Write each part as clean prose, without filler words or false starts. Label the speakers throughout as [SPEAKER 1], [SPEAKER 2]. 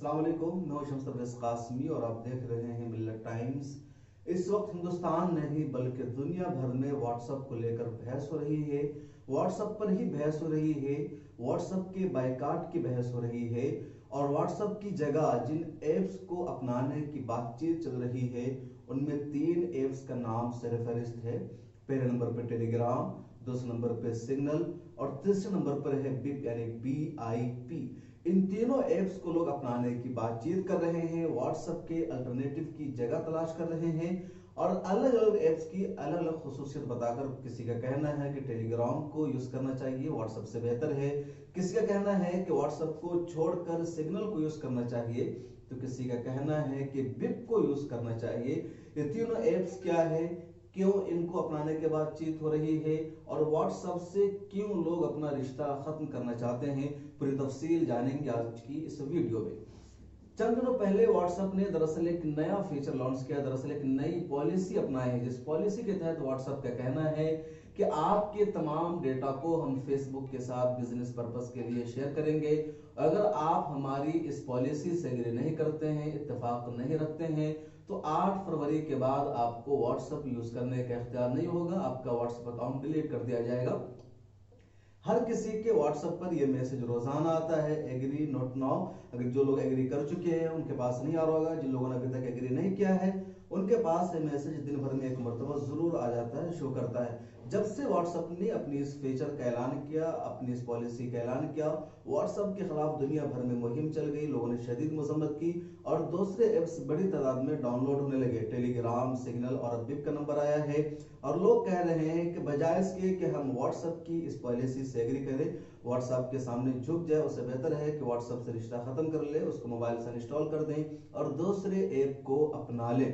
[SPEAKER 1] अस्सलाम वालेकुम, मैं हूं शम्स तबरेज़ कासमी और आप देख रहे हैं मिल्लत टाइम्स। इस वक्त हिंदुस्तान नहीं बल्कि दुनिया भर में व्हाट्सएप को लेकर बहस हो रही है। व्हाट्सएप पर ही बहस हो रही है, व्हाट्सएप के बायकाट की बहस हो रही है और व्हाट्सएप की जगह जिन एप्स को अपनाने की बातचीत चल रही है उनमें 3 एप्स का नाम सरफहरिस्त है। पहले नंबर पर टेलीग्राम, दूसरे नंबर पर सिग्नल और तीसरे नंबर पर है बिप यानी BIP। इन तीनों एप्स को लोग अपनाने की बातचीत कर रहे हैं, व्हाट्सएप के अल्टरनेटिव की जगह तलाश कर रहे हैं और अलग अलग एप्स की अलग अलग खुसूसियत बताकर किसी का कहना है कि टेलीग्राम को यूज करना चाहिए, व्हाट्सएप से बेहतर है। किसी का कहना है कि व्हाट्सएप को छोड़कर सिग्नल को यूज करना चाहिए, तो किसी का कहना है कि बिप को यूज करना चाहिए। ये तीनों एप्स क्या है, क्यों इनको अपनाने के बातचीत हो रही है और व्हाट्सएप से क्यों लोग अपना रिश्ता खत्म करना चाहते हैं, पूरी तफसील जानेंगे आज की इस वीडियो में। चंद दिनों पहले व्हाट्सएप ने दरअसल एक नया फीचर लॉन्च किया, दरअसल एक नई पॉलिसी अपनाई है, जिस पॉलिसी के तहत व्हाट्सएप का कहना है कि आपके तमाम डेटा को हम फेसबुक के साथ बिजनेस पर्पस के लिए शेयर करेंगे। अगर आप हमारी इस पॉलिसी से एग्री नहीं करते हैं, इत्तेफाक नहीं रखते हैं, तो 8 फरवरी के बाद आपको व्हाट्सएप यूज करने का इख्तियार नहीं होगा, आपका व्हाट्सएप अकाउंट डिलीट कर दिया जाएगा। हर किसी के व्हाट्सएप पर यह मैसेज रोजाना आता है, एग्री नॉट नाउ। अगर जो लोग एग्री कर चुके हैं उनके पास नहीं आ रहा होगा, जिन लोगों ने अभी तक एग्री नहीं किया है उनके पास ये मैसेज दिन भर में एक मरतबा जरूर आ जाता है, शो करता है। जब से व्हाट्सएप ने अपनी इस फीचर का ऐलान किया, अपनी इस पॉलिसी का ऐलान किया, व्हाट्सएप के खिलाफ दुनिया भर में मुहिम चल गई, लोगों ने शदीद मजम्मत की और दूसरे एप्स बड़ी तादाद में डाउनलोड होने लगे। टेलीग्राम, सिग्नल और बिप का नंबर आया है और लोग कह रहे हैं कि बजाय इसके कि हम व्हाट्सएप की इस पॉलिसी से एग्री करें, व्हाट्सएप के सामने झुक जाए, उससे बेहतर है कि व्हाट्सएप से रिश्ता खत्म कर ले, उसको मोबाइल से इंस्टॉल कर दें और दूसरे ऐप को अपना लें।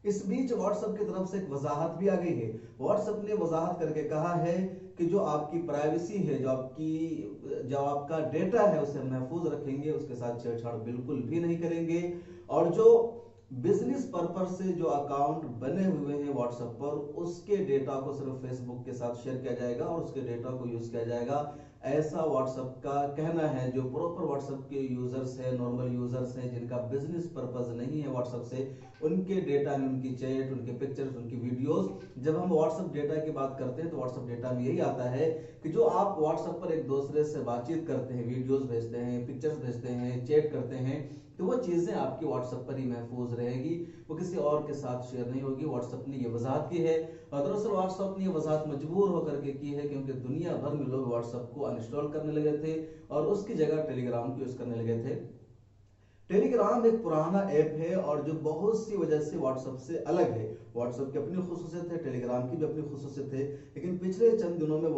[SPEAKER 1] इस बीच व्हाट्सएप की तरफ से एक वजाहत भी आ गई है। व्हाट्सएप ने वजाहत करके कहा है कि जो आपकी प्राइवेसी है, जो आपका डेटा है उसे महफूज रखेंगे, उसके साथ छेड़छाड़ बिल्कुल भी नहीं करेंगे और जो बिजनेस पर्पस से जो अकाउंट बने हुए हैं व्हाट्सएप पर, उसके डेटा को सिर्फ फेसबुक के साथ शेयर किया जाएगा और उसके डेटा को यूज किया जाएगा, ऐसा व्हाट्सएप का कहना है। जो प्रॉपर व्हाट्सएप के यूजर्स हैं, नॉर्मल यूजर्स हैं, जिनका बिजनेस पर्पस नहीं है व्हाट्सएप से, उनके डेटा में उनकी चैट, उनके पिक्चर्स, उनकी वीडियोस, जब हम व्हाट्सएप डेटा की बात करते हैं तो व्हाट्सएप डेटा में यही आता है कि जो आप व्हाट्सएप पर एक दूसरे से बातचीत करते हैं, वीडियोस भेजते हैं, पिक्चर्स भेजते हैं, चैट करते हैं, तो वो चीजें आपकी व्हाट्सएप पर ही महफूज रहेगी, वो किसी और के साथ शेयर नहीं होगी। व्हाट्सएप ने ये वजाहत की है और दरअसल व्हाट्सएप ने ये वजाहत मजबूर होकर के की है, क्योंकि दुनिया भर में लोग व्हाट्सएप को अनइंस्टॉल करने लगे थे और उसकी जगह टेलीग्राम को यूज करने लगे थे। टेलीग्राम एक पुराना ऐप है और जो बहुत सी वजह से व्हाट्सएप से अलग है। व्हाट्सएप की अपनी खुसूसियत है, टेलीग्राम की भी अपनी खुसूसियत है, लेकिन पिछले चंद दिनों में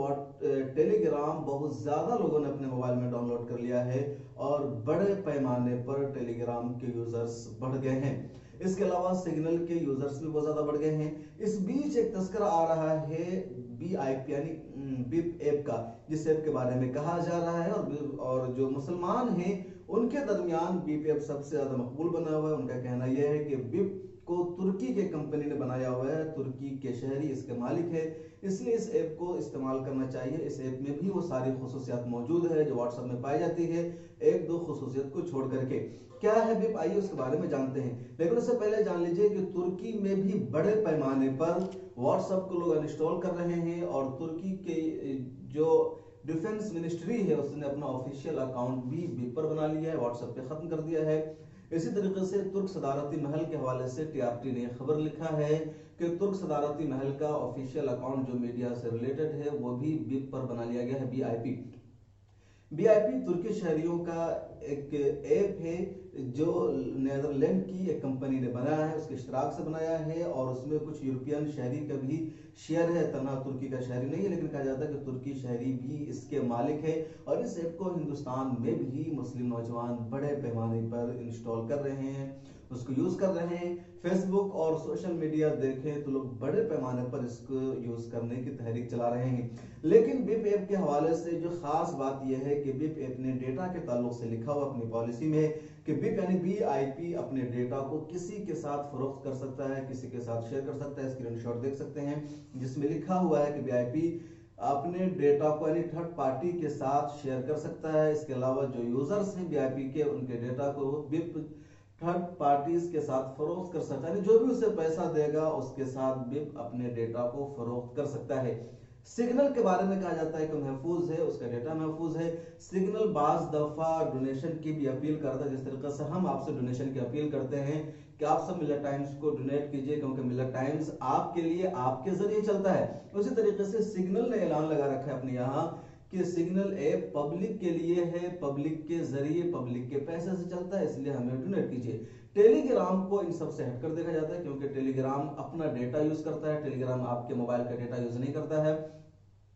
[SPEAKER 1] टेलीग्राम बहुत ज्यादा लोगों ने अपने मोबाइल में डाउनलोड कर लिया है और बड़े पैमाने पर टेलीग्राम के यूजर्स बढ़ गए हैं। इसके अलावा सिग्नल के यूजर्स भी बहुत ज्यादा बढ़ गए हैं। इस बीच एक तस्करा आ रहा है BIP यानी बिप ऐप का, जिस ऐप के बारे में कहा जा रहा है और जो मुसलमान हैं उनके दरमियान बिप ऐप सबसे ज्यादा मकबूल बना हुआ है। उनका कहना यह है कि बिप को तुर्की के कंपनी ने बनाया हुआ है, तुर्की के शहरी इसके मालिक है, इसलिए इस ऐप को इस्तेमाल करना चाहिए। इस ऐप में भी वो सारी खुसूसियात मौजूद है जो व्हाट्सएप में पाई जाती है, एक दो खुसूसियत को छोड़ करके। क्या है बिप, आइए उसके बारे में जानते हैं, लेकिन उससे पहले जान लीजिए कि तुर्की में भी बड़े पैमाने पर व्हाट्सएप को लोग अनइंस्टॉल कर रहे हैं और तुर्की के जो डिफेंस मिनिस्ट्री है उसने अपना ऑफिशियल अकाउंट भी बिप पर बना लिया है, व्हाट्सएप पे खत्म कर दिया है। इसी तरीके से तुर्क सदारती महल के हवाले से TRT ने खबर लिखा है कि तुर्क सदारती महल का ऑफिशियल अकाउंट जो मीडिया से रिलेटेड है वो भी बिप पर बना लिया गया है, BIP तुर्की शहरियों का एक ऐप है जो नीदरलैंड की एक कंपनी ने बनाया है, उसके इश्तराक से बनाया है और उसमें कुछ यूरोपियन शहरी का भी शेयर है। तन्हा तुर्की का शहरी नहीं है, लेकिन कहा जाता है कि तुर्की शहरी भी इसके मालिक है और इस ऐप को हिंदुस्तान में भी मुस्लिम नौजवान बड़े पैमाने पर इंस्टॉल कर रहे हैं, उसको यूज कर रहे हैं। फेसबुक और सोशल मीडिया देखें तो लोग बड़े पैमाने पर इसको यूज करने की तहरीक चला रहे हैं। लेकिन बिप ऐप के हवाले से जो खास बात यह है कि बिप ऐप ने डेटा के ताल्लुक से लिखा हुआ अपनी पॉलिसी में कि बिप यानी BIP अपने डेटा को किसी के साथ फरोख्त कर सकता है, किसी के साथ शेयर कर सकता है। स्क्रीनशॉट देख सकते हैं जिसमें लिखा हुआ है कि BIP अपने डेटा को यानी थर्ड पार्टी के साथ शेयर कर सकता है। इसके अलावा जो यूजर्स हैं VIP के, उनके डेटा को विप थर्ड पार्टीज के साथ फरोख्त कर सकता है, यानी जो भी उसे पैसा देगा उसके साथ विप अपने डेटा को फरोख्त कर सकता है। सिग्नल के बारे में कहा जाता है कि महफूज है, उसका डेटा महफूज है। सिग्नल बाज दफा डोनेशन की भी अपील करता है, जिस तरीके से हम आपसे डोनेशन की अपील करते हैं कि आप सब मिलत टाइम्स को डोनेट कीजिए, क्योंकि मिलत टाइम्स आपके लिए, आपके जरिए चलता है। उसी तरीके से सिग्नल ने ऐलान लगा रखा है अपने यहाँ कि सिग्नल ऐप पब्लिक के लिए है, पब्लिक के जरिए, पब्लिक के पैसे से चलता है, इसलिए हमें डोनेट कीजिए। टेलीग्राम को इन सब से हटकर देखा जाता है, क्योंकि टेलीग्राम अपना डेटा यूज करता है, टेलीग्राम आपके मोबाइल का डेटा यूज नहीं करता है।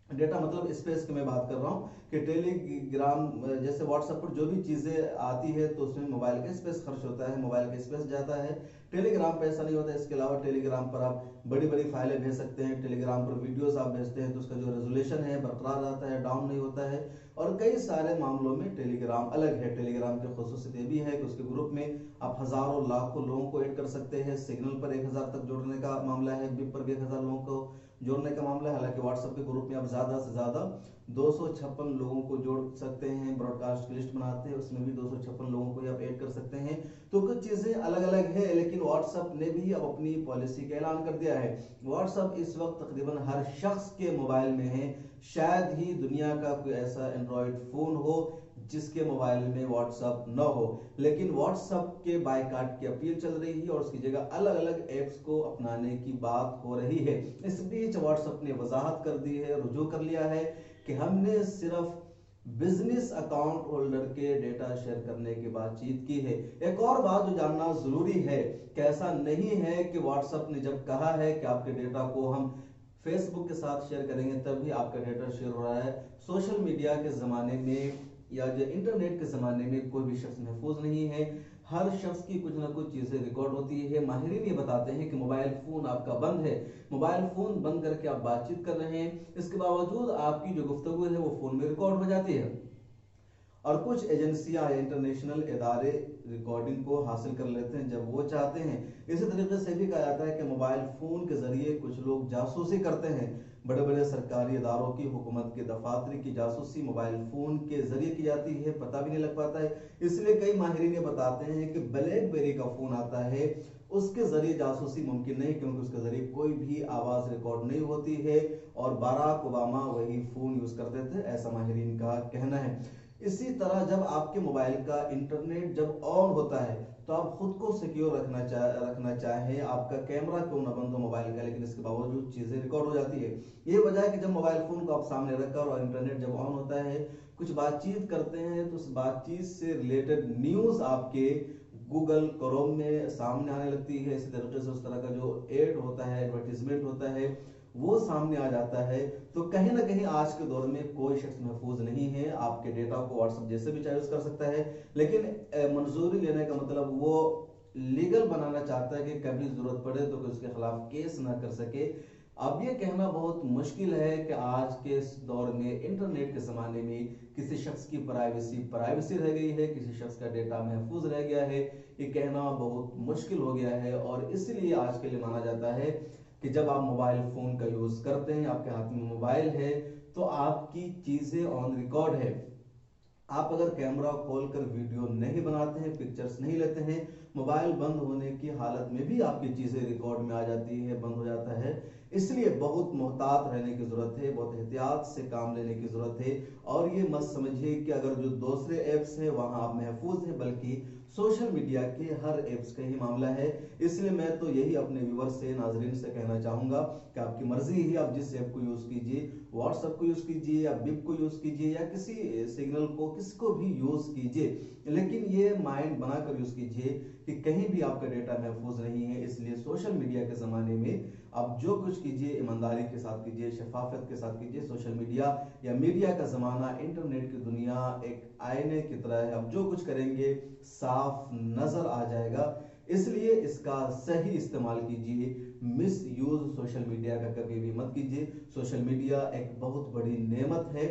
[SPEAKER 1] डेटा मतलब स्पेस की मैं बात कर रहा हूँ कि टेलीग्राम जैसे व्हाट्सएप पर जो भी चीजें आती है तो उसमें मोबाइल का स्पेस खर्च होता है, मोबाइल का स्पेस जाता है। टेलीग्राम पे ऐसा नहीं होता है। इसके अलावा टेलीग्राम पर आप बड़ी बड़ी फाइलें भेज सकते हैं, टेलीग्राम पर वीडियोस आप भेजते हैं तो उसका जो रेजोल्यूशन है बरकरार रहता है, डाउन नहीं होता है। और कई सारे मामलों में टेलीग्राम अलग है। टेलीग्राम की खुसूसियत ये भी है कि उसके ग्रुप में आप हजारों लाखों लोगों को ऐड कर सकते हैं। सिग्नल पर 1000 तक जोड़ने का मामला है, विप पर भी 1000 लोगों को जोड़ने का मामला है। हालांकि व्हाट्सएप के ग्रुप में आप ज्यादा से ज्यादा 256 लोगों को जोड़ सकते हैं। ब्रॉडकास्ट की लिस्ट बनाते हैं, उसमें भी 256 लोगों को आप ऐड कर सकते हैं। तो कुछ चीजें अलग अलग है, लेकिन व्हाट्सएप ने भी अब अपनी पॉलिसी का ऐलान कर दिया है। व्हाट्सएप इस वक्त तकरीबन हर शख्स के मोबाइल में है। शायद ही दुनिया का कोई ऐसा एंड्रॉयड फोन हो जिसके मोबाइल में व्हाट्सएप न हो, लेकिन व्हाट्सएप के बायकॉट की अपील चल रही है और उसकी जगह अलग अलग एप्स को अपनाने की बात हो रही है। इस बीच व्हाट्सएप ने वजाहत कर दी है, रुजू कर लिया है कि हमने सिर्फ बिजनेस अकाउंट होल्डर के डेटा शेयर करने की बातचीत की है। एक और बात जो जानना जरूरी है कि ऐसा नहीं है कि व्हाट्सएप ने जब कहा है कि आपके डेटा को हम फेसबुक के साथ शेयर करेंगे तभी आपका डेटा शेयर हो रहा है। सोशल मीडिया के जमाने में या जो इंटरनेट के जमाने में कोई भी शख्स महफूज नहीं है। हर शख्स की कुछ ना कुछ चीजें रिकॉर्ड होती है। माहिरीन ये बताते हैं कि मोबाइल फोन आपका बंद है, मोबाइल फोन बंद करके आप बातचीत कर रहे हैं, इसके बावजूद आपकी जो गुफ्तगू है वो फोन में रिकॉर्ड हो जाती है। और कुछ एजेंसियां या इंटरनेशनल इदारे रिकॉर्डिंग को हासिल कर लेते हैं जब वो चाहते हैं। इसी तरीके से भी कहा जाता है कि मोबाइल फोन के जरिए कुछ लोग जासूसी करते हैं। बड़े बड़े सरकारी इदारों की, हुकूमत के दफातर की जासूसी मोबाइल फोन के जरिए की जाती है, पता भी नहीं लग पाता है। इसलिए कई माहिरीन बताते हैं कि ब्लैकबेरी का फोन आता है, उसके जरिए जासूसी मुमकिन नहीं, क्योंकि उसके जरिए कोई भी आवाज रिकॉर्ड नहीं होती है और बराक ओबामा वही फोन यूज करते थे, ऐसा माहिरीन का कहना है। इसी तरह जब आपके मोबाइल का इंटरनेट जब ऑन होता है तो आप खुद को सिक्योर रखना चाहें, आपका कैमरा क्यों ना बंद हो मोबाइल का, लेकिन इसके बावजूद चीजें रिकॉर्ड हो जाती है। ये वजह है कि जब मोबाइल फोन को आप सामने रखकर और इंटरनेट जब ऑन होता है, कुछ बातचीत करते हैं तो उस बातचीत से रिलेटेड न्यूज आपके गूगल क्रोम में सामने आने लगती है। इसी तरीके से उस तरह का जो एड होता है, एडवर्टीजमेंट होता है, वो सामने आ जाता है। तो कहीं ना कहीं आज के दौर में कोई शख्स महफूज नहीं है। आपके डेटा को व्हाट्सएप जैसे भी यूज कर सकता है, लेकिन मंजूरी लेने का मतलब वो लीगल बनाना चाहता है कि कभी जरूरत पड़े तो कोई उसके खिलाफ केस ना कर सके। अब ये कहना बहुत मुश्किल है कि आज के इस दौर में, इंटरनेट के जमाने में, किसी शख्स की प्राइवेसी रह गई है, किसी शख्स का डेटा महफूज रह गया है, ये कहना बहुत मुश्किल हो गया है। और इसलिए आज के लिए माना जाता है कि जब आप मोबाइल फोन का यूज करते हैं, आपके हाथ में मोबाइल है, तो आपकी चीजें ऑन रिकॉर्ड है। आप अगर कैमरा खोलकर वीडियो नहीं बनाते हैं, पिक्चर्स नहीं लेते हैं, मोबाइल बंद होने की हालत में भी आपकी चीजें रिकॉर्ड में आ जाती है, बंद हो जाता है। इसलिए बहुत मोहतात रहने की जरूरत है, बहुत एहतियात से काम लेने की जरूरत है। और ये मत समझिए कि अगर जो दूसरे ऐप्स हैं वहां आप महफूज हैं, बल्कि सोशल मीडिया के हर ऐप्स का ही मामला है। इसलिए मैं तो यही अपने व्यूअर्स से, नाजरीन से कहना चाहूंगा कि आपकी मर्जी ही, आप जिस ऐप को यूज कीजिए, व्हाट्सएप को यूज कीजिए या बिप को यूज कीजिए या किसी सिग्नल को, किसको भी यूज कीजिए, लेकिन ये माइंड बनाकर यूज कीजिए कि कहीं भी आपका डेटा महफूज नहीं है। इसलिए सोशल मीडिया के जमाने में आप जो कुछ कीजिए ईमानदारी के साथ कीजिए, शफाफत के साथ कीजिए। सोशल मीडिया या मीडिया का जमाना, इंटरनेट की दुनिया एक आईने की तरह है, आप जो कुछ करेंगे साफ नजर आ जाएगा। इसलिए इसका सही इस्तेमाल कीजिए, मिस यूज सोशल मीडिया का कभी भी मत कीजिए। सोशल मीडिया एक बहुत बड़ी नेमत है।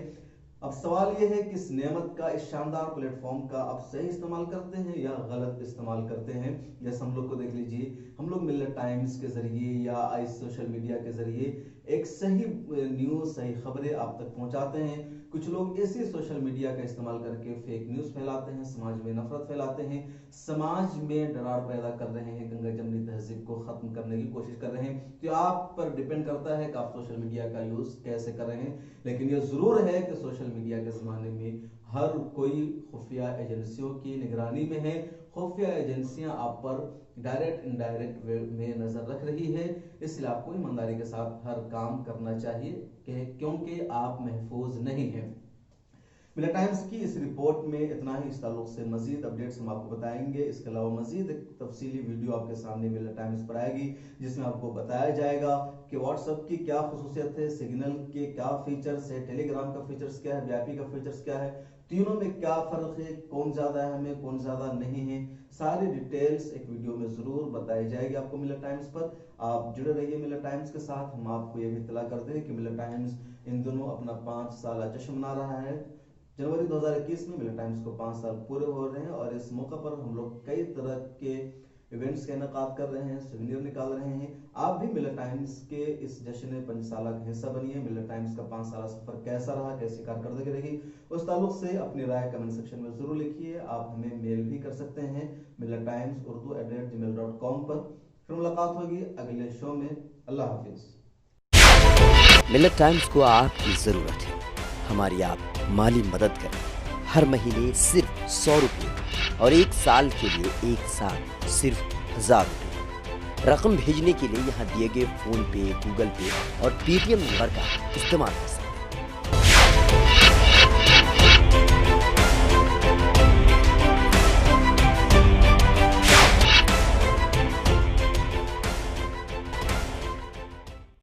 [SPEAKER 1] अब सवाल यह है कि इस नेमत का, इस शानदार प्लेटफॉर्म का आप सही इस्तेमाल करते हैं या गलत इस्तेमाल करते हैं। जैसे हम लोग को देख लीजिए, हम लोग मिलत टाइम्स के जरिए या इस सोशल मीडिया के जरिए एक सही न्यूज़, सही खबरें आप तक पहुंचाते हैं। कुछ लोग इसी सोशल मीडिया का इस्तेमाल करके फेक न्यूज़ फैलाते हैं, समाज में नफरत फैलाते हैं, समाज में डरार पैदा कर रहे हैं, गंगा जमनी तहजीब को खत्म करने की कोशिश कर रहे हैं। तो आप पर डिपेंड करता है कि आप सोशल मीडिया का यूज़ कैसे कर रहे हैं। लेकिन ये ज़रूर है कि सोशल मीडिया के ज़माने में हर कोई खुफिया एजेंसियों की निगरानी में है। खुफिया एजेंसियां आप पर डायरेक्ट इनडायरेक्ट वे में नज़र रख रही है, इसलिए आपको ईमानदारी के साथ हर काम करना चाहिए क्योंकि आप महफूज नहीं हैं। मिलत टाइम्स की इस रिपोर्ट में इतना ही। इस ताल्लुक से मजीद अपडेट्स हम आपको बताएंगे। इसके अलावा मजीद एक तफसीली वीडियो आपके सामने मिलत टाइम्स पर आएगी, जिसमें आपको बताया जाएगा कि व्हाट्सएप की क्या खुसूसियत है, सिग्नल के क्या फीचर्स है, टेलीग्राम का फीचर्स क्या है, वीआईपी का फीचर्स क्या है, तीनों में क्या फर्क है, कौन ज्यादा है हमें, कौन ज्यादा नहीं है। सारी डिटेल्स एक वीडियो में जरूर बताई जाएगी आपको मिलत टाइम्स पर। आप जुड़े रहिए मिलत टाइम्स के साथ। हम आपको ये भी इत्तला करते हैं कि मिलत टाइम्स इन दिनों अपना 5 साल जश्न मना रहा है। जनवरी 2021 में मिलत टाइम्स को 5 साल पूरे हो रहे हैं और इस मौका पर हम लोग कई तरह के इवेंट्स का इनेकाद कर रहे हैं, सुवेनियर निकाल रहे हैं। आप भी मिलत टाइम्स के इस जश्न 5 साल का हिस्सा बनिए। मिलत टाइम्स का 5 साल सफर कैसा रहा, कैसी कारकर्दगी रही, उस ताल्लुक से अपनी राय कमेंट सेक्शन में जरूर लिखिए। आप हमें मेल भी कर सकते हैं millettimesurdu@gmail.com पर। फिर मुलाकात होगी अगले शो में। अल्लाह हाफिज।
[SPEAKER 2] मिलत टाइम्स को आपकी जरूरत है, हमारी आप माली मदद करें। हर महीने सिर्फ 100 रुपये और 1 साल के लिए 1 साल सिर्फ 1000 रुपये। रकम भेजने के लिए यहाँ दिए गए फोन पे, गूगल पे और पेटीएम नंबर का इस्तेमाल कर सकते हैं।